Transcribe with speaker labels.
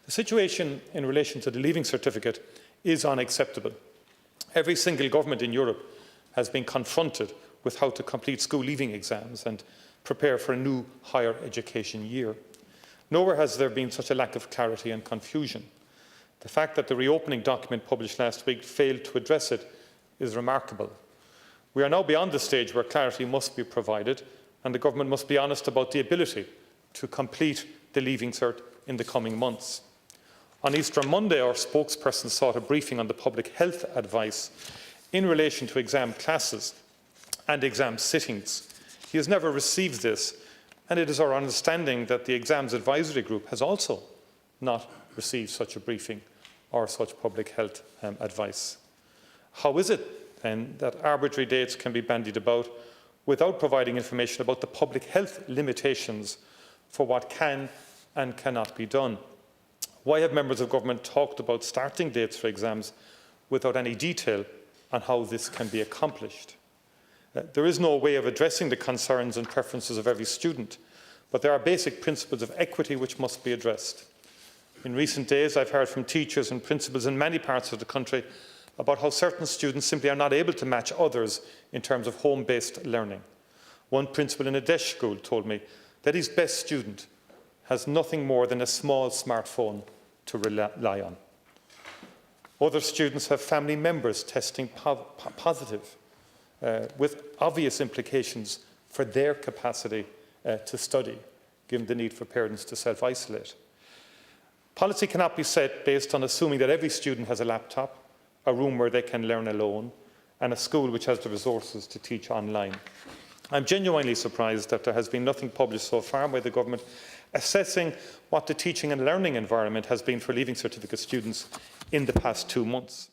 Speaker 1: The situation in relation to the Leaving Certificate is unacceptable. Every single government in Europe has been confronted with how to complete school leaving exams and prepare for a new higher education year. Nowhere has there been such a lack of clarity and confusion. The fact that the reopening document published last week failed to address it is remarkable. We are now beyond the stage where clarity must be provided, and the government must be honest about the ability to complete the Leaving Cert in the coming months. On Easter Monday, our spokesperson sought a briefing on the public health advice in relation to exam classes and exam sittings. He has never received this, and it is our understanding that the Exams Advisory Group has also not received such a briefing or such public health advice. How is it, then, that arbitrary dates can be bandied about without providing information about the public health limitations for what can and cannot be done? Why have members of government talked about starting dates for exams without any detail on how this can be accomplished? There is no way of addressing the concerns and preferences of every student, but there are basic principles of equity which must be addressed. In recent days, I've heard from teachers and principals in many parts of the country about how certain students simply are not able to match others in terms of home-based learning. One principal in a DEIS school told me that his best student has nothing more than a small smartphone to rely on. Other students have family members testing positive, with obvious implications for their capacity to study, given the need for parents to self-isolate. Policy cannot be set based on assuming that every student has a laptop, a room where they can learn alone, and a school which has the resources to teach online. I'm genuinely surprised that there has been nothing published so far by the government assessing what the teaching and learning environment has been for Leaving Certificate students in the past 2 months.